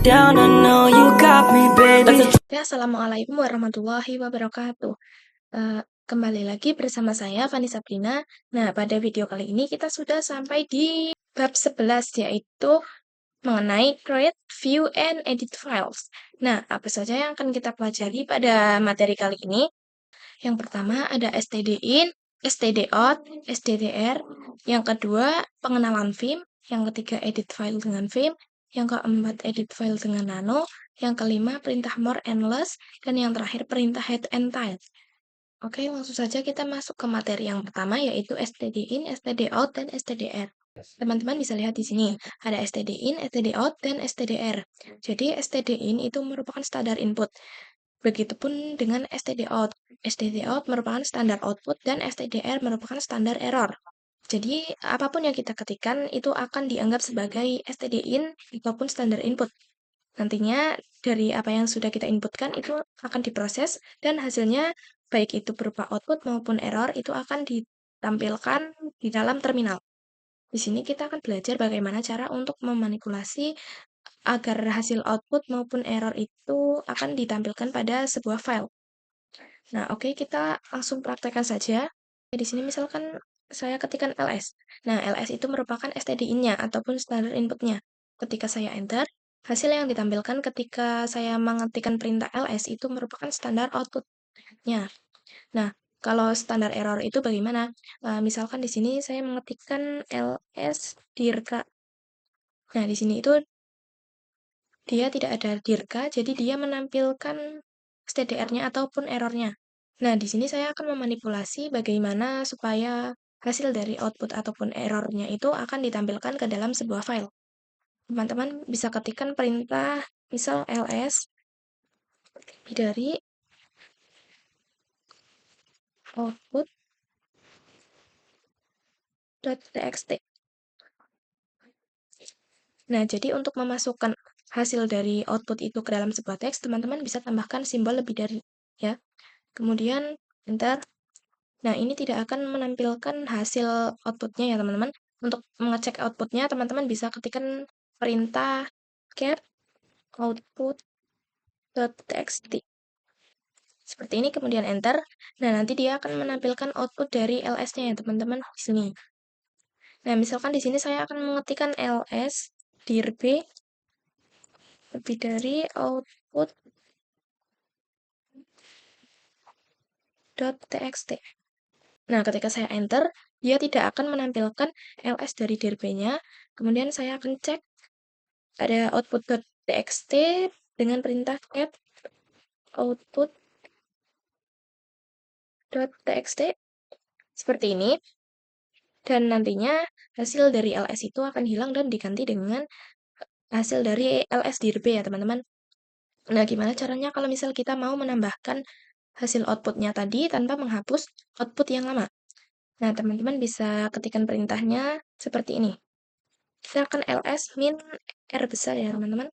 down, I know you got me, baby. Ya, Assalamualaikum warahmatullahi wabarakatuh. Kembali lagi bersama saya, Fani Sabrina. Nah, pada video kali ini kita sudah sampai di bab 11, yaitu mengenai Create, View, and Edit Files. Nah, apa saja yang akan kita pelajari pada materi kali ini? Yang pertama ada stdin, stdout, stdr. Yang kedua, pengenalan Vim. Yang ketiga, edit file dengan Vim. Yang keempat, edit file dengan Nano. Yang kelima, perintah more and less. Dan yang terakhir, perintah head and tail. Oke, langsung saja kita masuk ke materi yang pertama, yaitu stdin, stdout, dan stdr. Teman-teman bisa lihat di sini, ada stdin, stdout, dan stdr. Jadi, stdin itu merupakan standar input. Begitupun dengan stdout. stdout merupakan standar output dan stdr merupakan standar error. Jadi, apapun yang kita ketikkan itu akan dianggap sebagai stdin ataupun standar input. Nantinya dari apa yang sudah kita inputkan itu akan diproses dan hasilnya baik itu berupa output maupun error itu akan ditampilkan di dalam terminal. Di sini kita akan belajar bagaimana cara untuk memanipulasi agar hasil output maupun error itu akan ditampilkan pada sebuah file. Nah, oke, kita langsung praktekkan saja. Di sini misalkan saya ketikkan ls. Nah, ls itu merupakan stdin-nya ataupun standar input-nya. Ketika saya enter, hasil yang ditampilkan ketika saya mengetikkan perintah ls itu merupakan standar output-nya. Nah, kalau standar error itu bagaimana? Misalkan di sini saya mengetikkan ls dirka. Nah, di sini itu dia tidak ada dirka, jadi dia menampilkan stdr-nya ataupun errornya. Nah, di sini saya akan memanipulasi bagaimana supaya hasil dari output ataupun errornya itu akan ditampilkan ke dalam sebuah file. Teman-teman bisa ketikkan perintah misal ls dari output.txt. Nah, jadi untuk memasukkan hasil dari output itu ke dalam sebuah teks, teman-teman bisa tambahkan simbol lebih dari, ya. Kemudian enter. Nah, ini tidak akan menampilkan hasil outputnya ya, teman-teman. Untuk mengecek outputnya, teman-teman bisa ketikkan perintah get output.txt. Seperti ini, kemudian enter. Nah, nanti dia akan menampilkan output dari ls-nya ya, teman-teman, di sini. Nah, misalkan di sini saya akan mengetikkan ls dir b lebih dari output.txt. Nah, ketika saya enter, dia tidak akan menampilkan ls dari dir b-nya. Kemudian saya akan cek ada output.txt dengan perintah get output.txt seperti ini. Dan nantinya hasil dari ls itu akan hilang dan diganti dengan hasil dari ls dir b ya, teman-teman. Nah, gimana caranya kalau misal kita mau menambahkan hasil outputnya tadi tanpa menghapus output yang lama? Nah, teman-teman bisa ketikkan perintahnya seperti ini. Kita akan ls min r besar ya, teman-teman.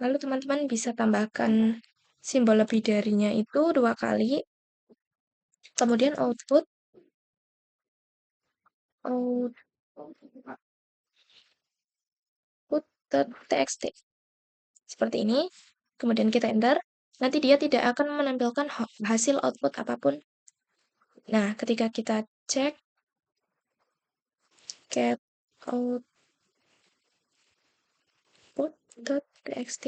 Lalu teman-teman bisa tambahkan simbol lebih darinya itu 2 kali. Kemudian output.txt. Seperti ini. Kemudian kita enter. Nanti dia tidak akan menampilkan hasil output apapun. Nah, ketika kita cek get output.txt.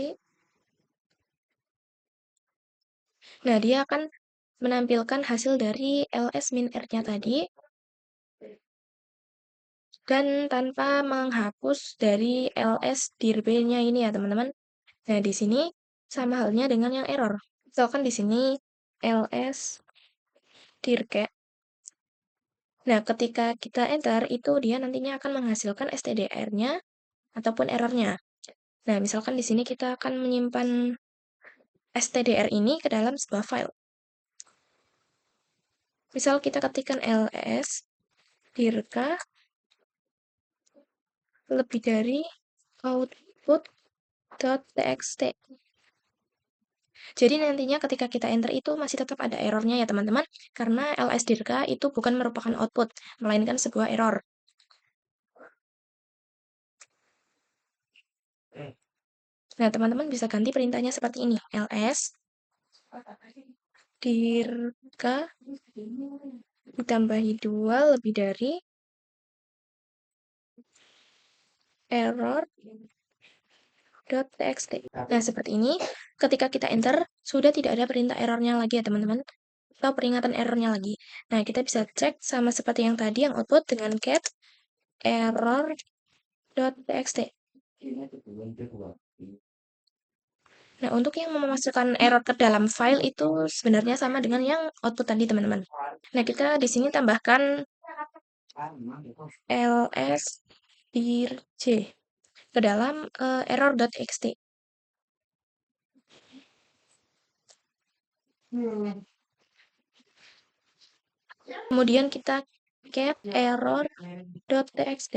Nah, dia akan menampilkan hasil dari ls min r-nya tadi dan tanpa menghapus dari ls dir b-nya ini ya, teman-teman. Nah, di sini sama halnya dengan yang error. Misalkan di sini ls dirke. Nah, ketika kita enter, itu dia nantinya akan menghasilkan stdr-nya ataupun errornya. Nah, misalkan di sini kita akan menyimpan stdr ini ke dalam sebuah file. Misal kita ketikkan ls dirka lebih dari output.txt. Jadi nantinya ketika kita enter itu masih tetap ada errornya ya, teman-teman, karena ls dirka itu bukan merupakan output, melainkan sebuah error. Nah, teman-teman bisa ganti perintahnya seperti ini. ls dirka ditambahi 2 lebih dari error.txt. Nah, seperti ini. Ketika kita enter, sudah tidak ada perintah errornya lagi ya, teman-teman. Atau peringatan errornya lagi. Nah, kita bisa cek sama seperti yang tadi, yang output dengan cat error.txt. Nah, untuk yang memasukkan error ke dalam file itu sebenarnya sama dengan yang output tadi, teman-teman. Nah, kita di sini tambahkan ls dirj ke dalam error.txt. Kemudian kita cat error.txt.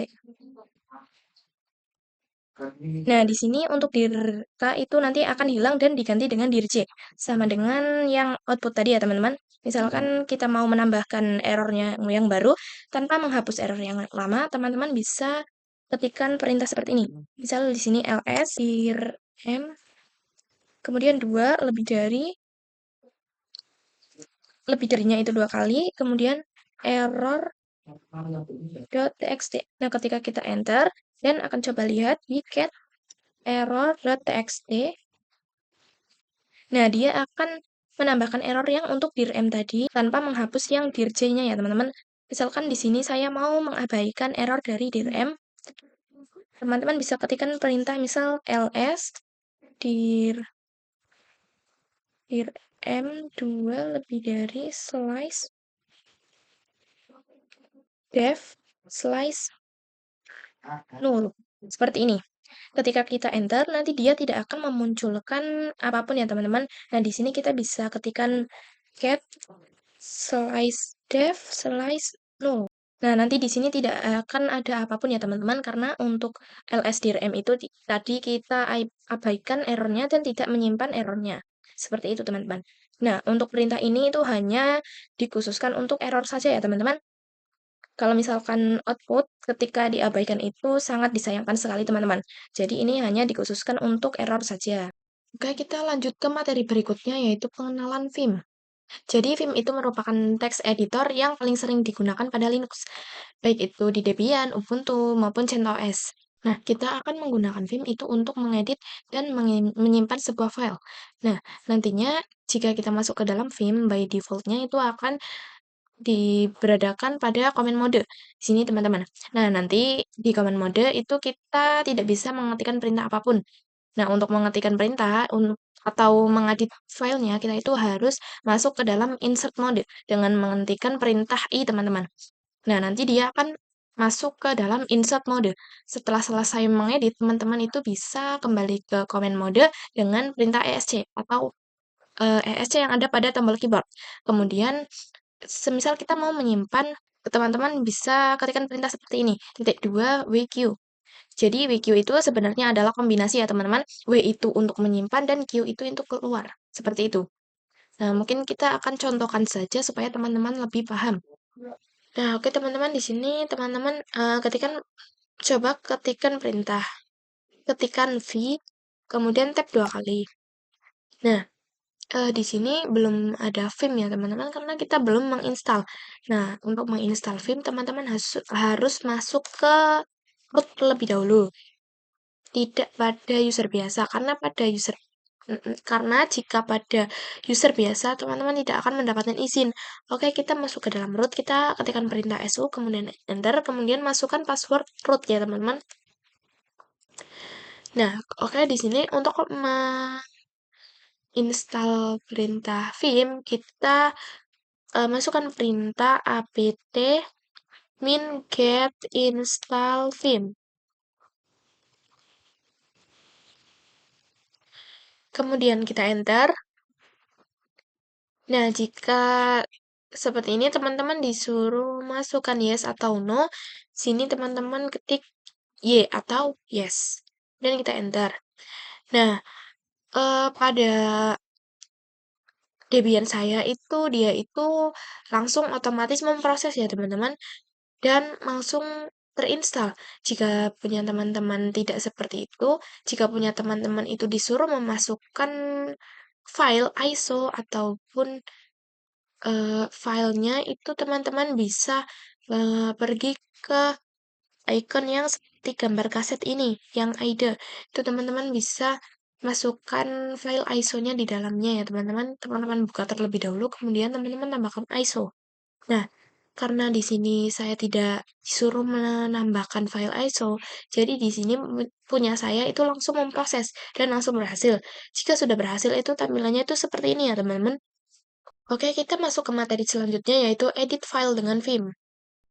Nah, di sini untuk dirka itu nanti akan hilang dan diganti dengan dirj. Sama dengan yang output tadi ya, teman-teman. Misalkan kita mau menambahkan errornya yang baru, tanpa menghapus error yang lama, teman-teman bisa ketikkan perintah seperti ini. Misal di sini ls dirm, kemudian 2 lebih darinya itu 2 kali, kemudian error.txt. Nah, ketika kita enter, dan akan coba lihat di cat error.txt. Nah, dia akan menambahkan error yang untuk dirm tadi tanpa menghapus yang dirj-nya ya, teman-teman. Misalkan di sini saya mau mengabaikan error dari dirm, teman-teman bisa ketikkan perintah misal ls dirm 2 lebih dari slice def slice null. Seperti ini. Ketika kita enter, nanti dia tidak akan memunculkan apapun ya, teman-teman. Nah, di sini kita bisa ketikkan cat slice def slice null. Nah, nanti di sini tidak akan ada apapun ya, teman-teman, karena untuk lsdrm itu tadi kita abaikan errornya dan tidak menyimpan errornya. Seperti itu, teman-teman. Nah, untuk perintah ini itu hanya dikhususkan untuk error saja ya, teman-teman. Kalau misalkan output ketika diabaikan itu sangat disayangkan sekali, teman-teman. Jadi ini hanya dikhususkan untuk error saja. Oke, kita lanjut ke materi berikutnya, yaitu pengenalan Vim. Jadi Vim itu merupakan text editor yang paling sering digunakan pada Linux, baik itu di Debian, Ubuntu, maupun CentOS. Nah, kita akan menggunakan Vim itu untuk mengedit dan menyimpan sebuah file. Nah, nantinya jika kita masuk ke dalam Vim, by default-nya itu akan diberadakan pada command mode. Di sini, teman-teman. Nah, nanti di command mode itu kita tidak bisa mengetikkan perintah apapun. Nah, untuk mengetikkan perintah atau mengedit filenya, kita itu harus masuk ke dalam insert mode dengan menghentikan perintah i, teman-teman. Nah, nanti dia akan masuk ke dalam insert mode. Setelah selesai mengedit, teman-teman itu bisa kembali ke command mode dengan perintah esc atau esc yang ada pada tombol keyboard. Kemudian, semisal kita mau menyimpan, teman-teman bisa ketikkan perintah seperti ini, _2 wq. Jadi WQ itu sebenarnya adalah kombinasi ya, teman-teman. W itu untuk menyimpan dan Q itu untuk keluar. Seperti itu. Nah, mungkin kita akan contohkan saja supaya teman-teman lebih paham. Nah, oke, teman-teman, di sini teman-teman coba ketikkan perintah. Ketikan V, kemudian tab 2 kali. Nah, di sini belum ada Vim ya, teman-teman, karena kita belum menginstal. Nah, untuk menginstal Vim, teman-teman harus masuk ke root terlebih dahulu. Tidak pada user biasa, karena jika pada user biasa, teman-teman tidak akan mendapatkan izin. Oke, kita masuk ke dalam root, kita ketikkan perintah su, kemudian enter, kemudian masukkan password root ya, teman-teman. Nah, oke, di sini untuk menginstal perintah Vim, kita masukkan perintah apt min get install Vim. Kemudian kita enter. Nah, jika seperti ini, teman-teman disuruh masukkan yes atau no. Sini teman-teman ketik y atau yes. Dan kita enter. Nah, pada Debian saya itu, dia itu langsung otomatis memproses ya, teman-teman. Dan langsung terinstall. Jika punya teman-teman tidak seperti itu, jika punya teman-teman itu disuruh memasukkan file ISO ataupun filenya itu teman-teman bisa pergi ke icon yang seperti gambar kaset ini, yang ada. Itu teman-teman bisa masukkan file ISO-nya di dalamnya ya teman-teman. Teman-teman buka terlebih dahulu, kemudian teman-teman tambahkan ISO. Nah, karena di sini saya tidak disuruh menambahkan file ISO, jadi di sini punya saya itu langsung memproses dan langsung berhasil. Jika sudah berhasil itu tampilannya itu seperti ini ya teman-teman. Oke, kita masuk ke materi selanjutnya yaitu edit file dengan Vim.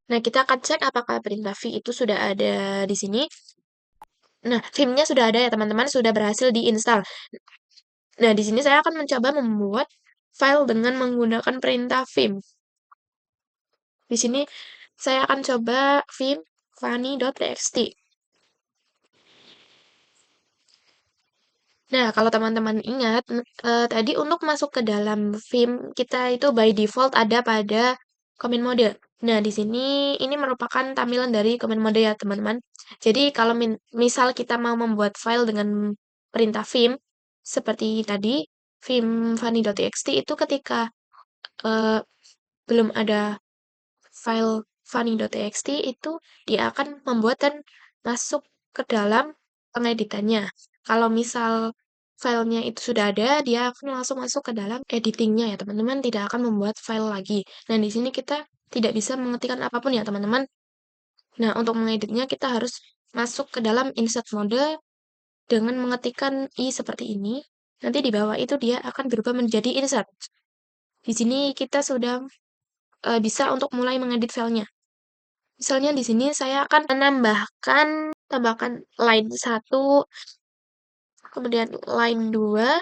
Nah, kita akan cek apakah perintah V itu sudah ada di sini. Nah, Vim-nya sudah ada ya teman-teman, sudah berhasil diinstal. Nah, di sini saya akan mencoba membuat file dengan menggunakan perintah Vim. Di sini saya akan coba Vim funny.txt. Nah, kalau teman-teman ingat, tadi untuk masuk ke dalam Vim, kita itu by default ada pada command mode. Nah, di sini ini merupakan tampilan dari command mode ya, teman-teman. Jadi, kalau misal kita mau membuat file dengan perintah Vim, seperti tadi, Vim funny.txt itu ketika eh, belum ada file funny.txt itu dia akan membuat dan masuk ke dalam pengeditannya. Kalau misal filenya itu sudah ada, dia akan langsung masuk ke dalam editingnya ya teman-teman, tidak akan membuat file lagi. Nah, di sini kita tidak bisa mengetikkan apapun ya teman-teman. Nah, untuk mengeditnya kita harus masuk ke dalam insert mode dengan mengetikkan i seperti ini. Nanti di bawah itu dia akan berubah menjadi insert. Di sini kita sudah bisa untuk mulai mengedit filenya. Misalnya di sini saya akan tambahkan line 1, kemudian line 2,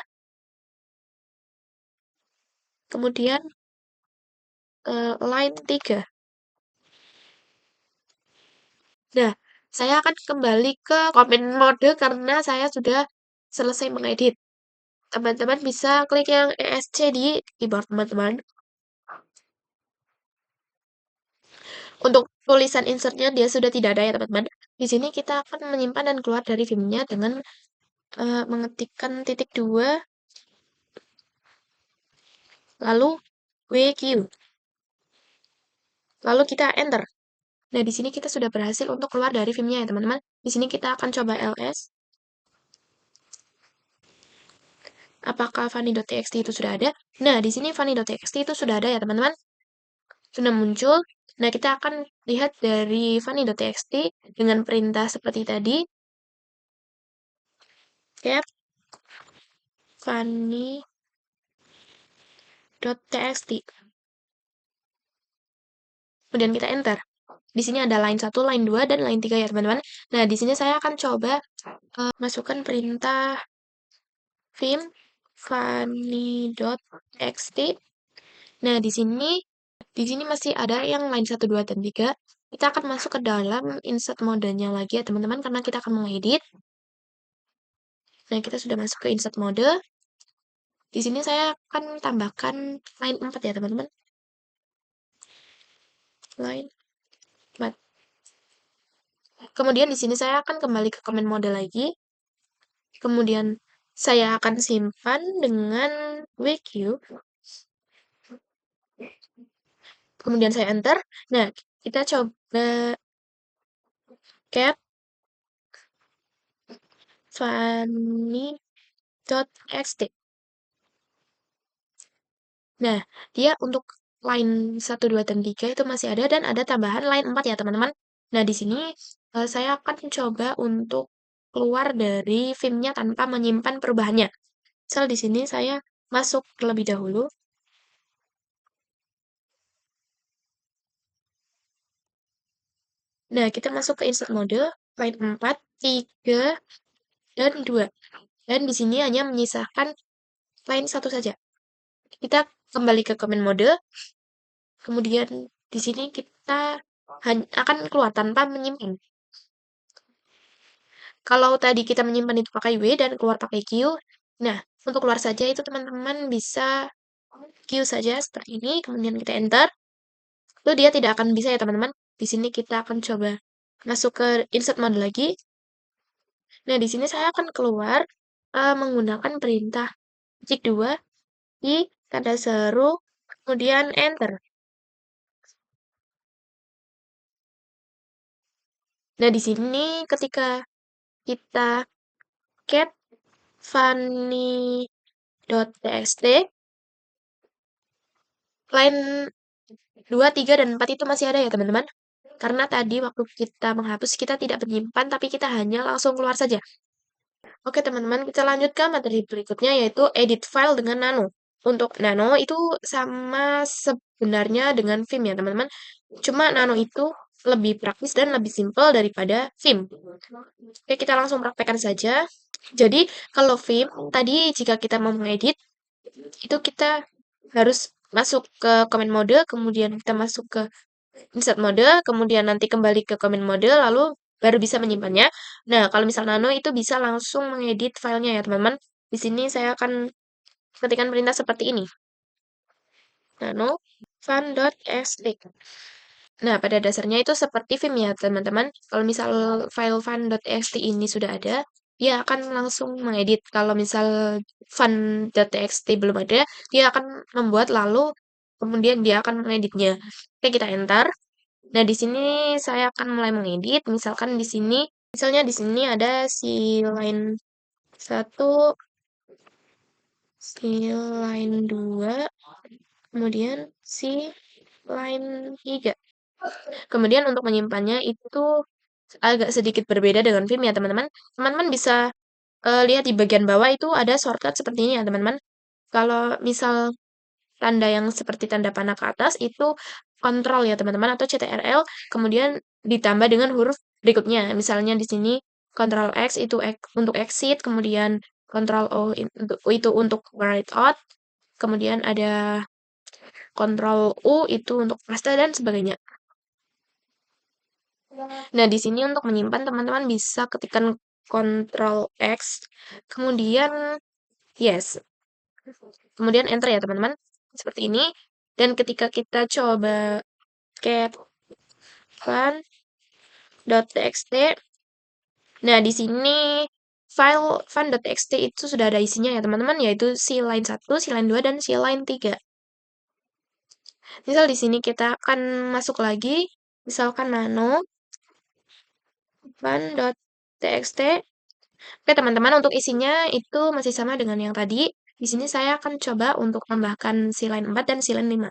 kemudian line 3. Nah, saya akan kembali ke comment mode karena saya sudah selesai mengedit. Teman-teman bisa klik yang ESC di keyboard teman-teman. Untuk tulisan insertnya dia sudah tidak ada ya teman-teman. Di sini kita akan menyimpan dan keluar dari Vim-nya dengan mengetikkan titik 2, lalu WQ. Lalu kita enter. Nah, di sini kita sudah berhasil untuk keluar dari Vim-nya ya teman-teman. Di sini kita akan coba ls. Apakah funny.txt itu sudah ada? Nah, di sini funny.txt itu sudah ada ya teman-teman. Sudah muncul. Nah, kita akan lihat dari funny.txt dengan perintah seperti tadi. Cap funny.txt. Kemudian kita enter. Di sini ada line 1, line 2, dan line 3 ya teman-teman. Nah, di sini saya akan coba masukkan perintah Vim funny.txt. Nah, di sini masih ada yang line 1, 2, dan 3. Kita akan masuk ke dalam insert modenya lagi ya teman-teman karena kita akan mengedit. Nah, kita sudah masuk ke insert mode. Di sini saya akan tambahkan line 4 ya teman-teman. Line 4. Kemudian di sini saya akan kembali ke comment mode lagi. Kemudian saya akan simpan dengan WQ. Kemudian saya enter. Nah, kita coba cap funny.txt. Nah, dia untuk line 1, 2, dan 3 itu masih ada dan ada tambahan line 4 ya teman-teman. Nah, di sini saya akan coba untuk keluar dari Vim-nya tanpa menyimpan perubahannya. Misal di sini saya masuk terlebih dahulu. Nah, kita masuk ke insert mode, line 4, 3, dan 2. Dan di sini hanya menyisakan line 1 saja. Kita kembali ke comment mode. Kemudian di sini kita akan keluar tanpa menyimpan. Kalau tadi kita menyimpan itu pakai W dan keluar pakai Q, nah, untuk keluar saja itu teman-teman bisa Q saja seperti ini, kemudian kita enter. Itu dia tidak akan bisa ya teman-teman. Di sini kita akan coba masuk ke insert mode lagi. Nah, di sini saya akan keluar menggunakan perintah jik 2 i tanda seru, kemudian enter. Nah, di sini ketika kita cat funny.txt, line 2, 3, dan 4 itu masih ada ya teman-teman. Karena tadi waktu kita menghapus, kita tidak menyimpan, tapi kita hanya langsung keluar saja. Oke teman-teman, kita lanjut ke materi berikutnya yaitu edit file dengan Nano. Untuk Nano itu sama sebenarnya dengan Vim ya teman-teman. Cuma Nano itu lebih praktis dan lebih simpel daripada Vim. Oke, kita langsung praktekkan saja. Jadi, kalau Vim, tadi jika kita mau mengedit, itu kita harus masuk ke comment mode, kemudian kita masuk ke insert mode, kemudian nanti kembali ke comment mode, lalu baru bisa menyimpannya. Nah, kalau misal Nano itu bisa langsung mengedit filenya ya, teman-teman. Di sini saya akan ketikkan perintah seperti ini. Nano fun.txt. Nah, pada dasarnya itu seperti Vim ya, teman-teman. Kalau misal file fun.txt ini sudah ada, dia akan langsung mengedit. Kalau misal fun.txt belum ada, dia akan membuat lalu kemudian dia akan mengeditnya. Oke, kita enter. Nah, di sini saya akan mulai mengedit. Misalkan di sini, misalnya di sini ada si line 1, si line 2, kemudian si line 3. Kemudian untuk menyimpannya itu agak sedikit berbeda dengan Vim ya, teman-teman. Teman-teman bisa lihat di bagian bawah itu ada shortcut seperti ini ya, teman-teman. Kalau misal tanda yang seperti tanda panah ke atas itu kontrol ya teman-teman atau CTRL kemudian ditambah dengan huruf berikutnya. Misalnya di sini Ctrl X itu untuk exit, kemudian Ctrl O itu untuk write out, kemudian ada Ctrl U itu untuk paste dan sebagainya. Nah, di sini untuk menyimpan teman-teman bisa ketikkan Ctrl X, kemudian yes, kemudian enter ya teman-teman. Seperti ini. Dan ketika kita coba cat fun.txt. Nah, di sini file fun.txt itu sudah ada isinya ya, teman-teman, yaitu si line 1, si line 2, dan si line 3. Misal di sini kita akan masuk lagi, misalkan nano fun.txt. Oke, teman-teman, untuk isinya itu masih sama dengan yang tadi. Di sini saya akan coba untuk tambahkan si line 4 dan si line 5.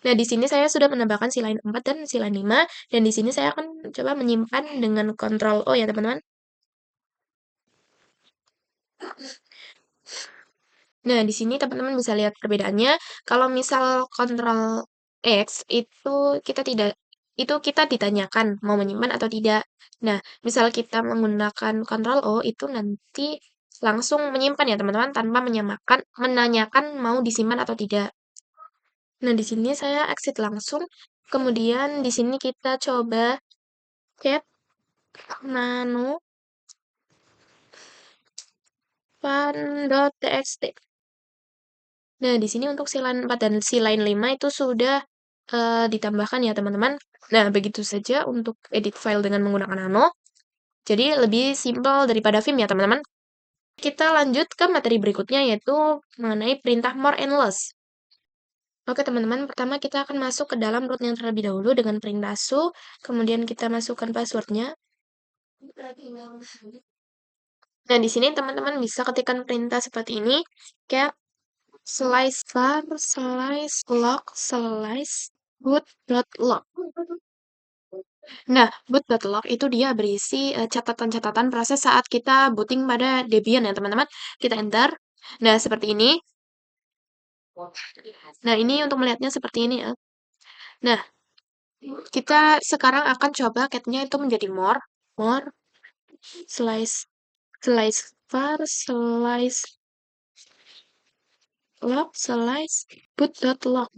Nah, di sini saya sudah menambahkan si line 4 dan si line 5, dan di sini saya akan coba menyimpan dengan Ctrl O ya, teman-teman. Nah, di sini teman-teman bisa lihat perbedaannya. Kalau misal Ctrl X itu kita ditanyakan mau menyimpan atau tidak. Nah, misal kita menggunakan Ctrl O itu nanti langsung menyimpan ya, teman-teman, tanpa menanyakan mau disimpan atau tidak. Nah, di sini saya exit langsung. Kemudian di sini kita coba cat nano fun.txt. Nah, di sini untuk si line 4 dan si line 5 itu sudah ditambahkan ya, teman-teman. Nah, begitu saja untuk edit file dengan menggunakan Nano. Jadi, lebih simpel daripada Vim ya, teman-teman. Kita lanjut ke materi berikutnya, yaitu mengenai perintah more and less. Oke, teman-teman. Pertama, kita akan masuk ke dalam root yang terlebih dahulu dengan perintah su. Kemudian kita masukkan passwordnya. Nah, di sini teman-teman bisa ketikkan perintah seperti ini. Cat slice var slice log slice boot.log. Nah, boot.log itu dia berisi catatan-catatan proses saat kita booting pada Debian ya teman-teman. Kita enter. Nah, seperti ini. Nah, ini untuk melihatnya seperti ini ya. Nah, kita sekarang akan coba cat-nya itu menjadi more slice var slice log slice boot.log.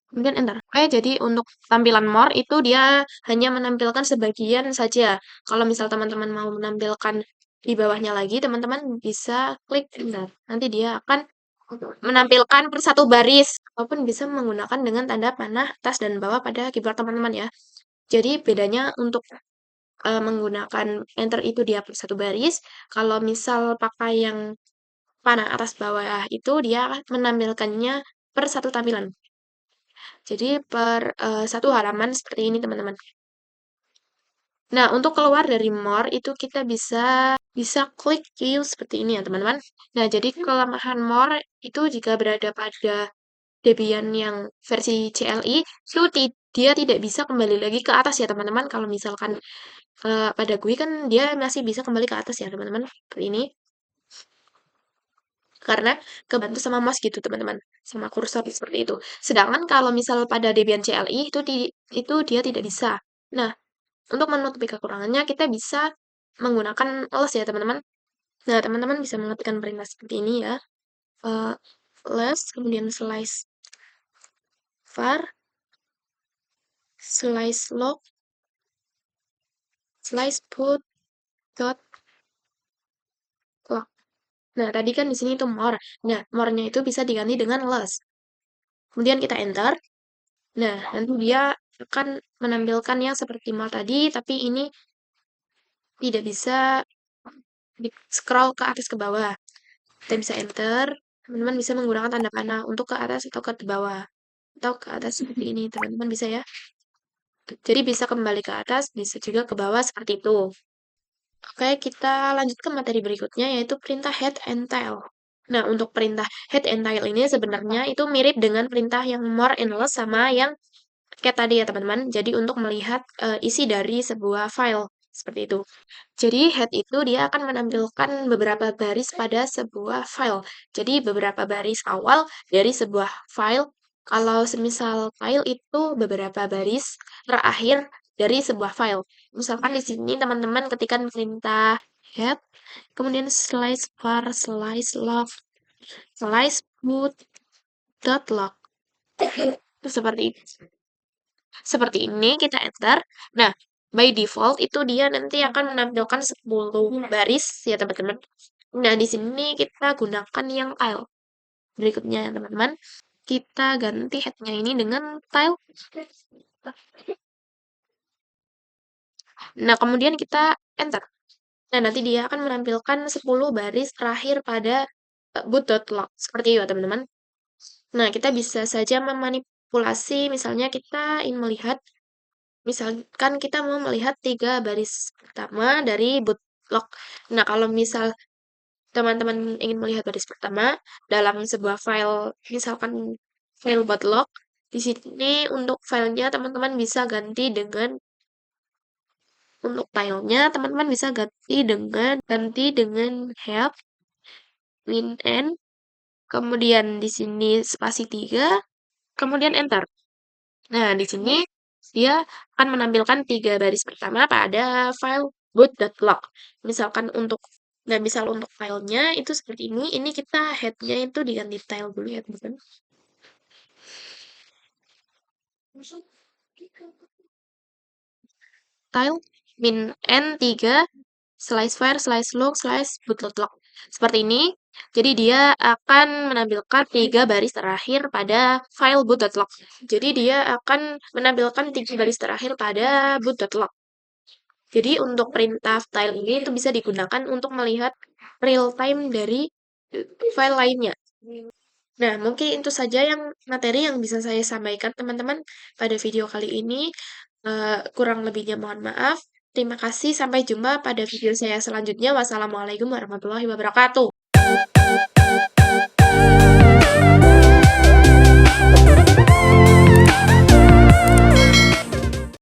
Kemudian enter. Oke, jadi untuk tampilan more itu dia hanya menampilkan sebagian saja. Kalau misal teman-teman mau menampilkan di bawahnya lagi, teman-teman bisa klik enter. Nanti dia akan menampilkan per satu baris, ataupun bisa menggunakan dengan tanda panah atas dan bawah pada keyboard teman-teman ya. Jadi bedanya untuk menggunakan enter itu dia per satu baris, kalau misal pakai yang panah atas bawah itu dia menampilkannya per satu tampilan. Jadi per satu halaman seperti ini teman-teman. Nah, untuk keluar dari more itu kita bisa klik view seperti ini ya teman-teman. Nah, jadi kelemahan more itu jika berada pada Debian yang versi CLI itu dia tidak bisa kembali lagi ke atas ya teman-teman. Kalau misalkan pada GUI kan dia masih bisa kembali ke atas ya teman-teman. Seperti ini. Karena kebantu sama mouse gitu teman-teman. Sama kursor seperti itu. Sedangkan kalau misal pada Debian CLI itu dia tidak bisa. Nah, untuk menutupi kekurangannya kita bisa menggunakan les ya teman-teman. Nah, teman-teman bisa mengetikkan perintah seperti ini ya. Eh, les, kemudian var, log, put, dot, log. Nah, tadi kan di sini itu more. Nah, more-nya itu bisa diganti dengan les. Kemudian kita enter. Nah, nanti dia akan menampilkan yang seperti more tadi, tapi ini tidak bisa di scroll ke atas ke bawah. Kita bisa enter. Teman-teman bisa menggunakan tanda panah untuk ke atas atau ke bawah. Atau ke atas seperti ini, teman-teman bisa ya. Jadi bisa kembali ke atas, bisa juga ke bawah seperti itu. Oke, kita lanjut ke materi berikutnya yaitu perintah head and tail. Nah, untuk perintah head and tail ini sebenarnya itu mirip dengan perintah yang more and less sama yang kayak tadi ya teman-teman. Jadi untuk melihat isi dari sebuah file seperti itu. Jadi head itu dia akan menampilkan beberapa baris pada sebuah file. Jadi beberapa baris awal dari sebuah file. Kalau semisal file itu beberapa baris terakhir dari sebuah file. Misalkan di sini teman-teman ketikkan perintah head, kemudian slice var, slice log, slice put, dot log. Seperti ini. Seperti ini kita enter. Nah, by default itu dia nanti akan menampilkan 10 baris ya teman-teman. Nah, di sini kita gunakan yang tile. Berikutnya ya teman-teman, kita ganti headnya ini dengan tile. Nah, kemudian kita enter. Nah, nanti dia akan menampilkan 10 baris terakhir pada boot.log. Seperti itu ya teman-teman. Nah, kita bisa saja memanipulasi, misalnya kita ingin melihat misalkan kita mau melihat 3 baris pertama dari bootlock. Nah, kalau misal teman-teman ingin melihat baris pertama dalam sebuah file, misalkan file bootlock, di sini untuk filenya teman-teman bisa ganti dengan untuk filenya teman-teman bisa ganti dengan help min n, kemudian di sini spasi 3, kemudian enter. Nah, di sini dia akan menampilkan 3 baris pertama pada file boot.log. Misalkan untuk misal untuk filenya itu seperti ini kita headnya itu diganti tile dulu ya teman-teman. Tile min n3 slice var slice log slice boot.log. Seperti ini. Jadi dia akan menampilkan 3 baris terakhir pada file boot.log. Jadi dia akan menampilkan 3 baris terakhir pada boot.log. Jadi untuk perintah tile ini itu bisa digunakan untuk melihat real time dari file lainnya. Nah, mungkin itu saja yang materi yang bisa saya sampaikan teman-teman pada video kali ini. Kurang lebihnya mohon maaf. Terima kasih, sampai jumpa pada video saya selanjutnya. Wassalamualaikum warahmatullahi wabarakatuh.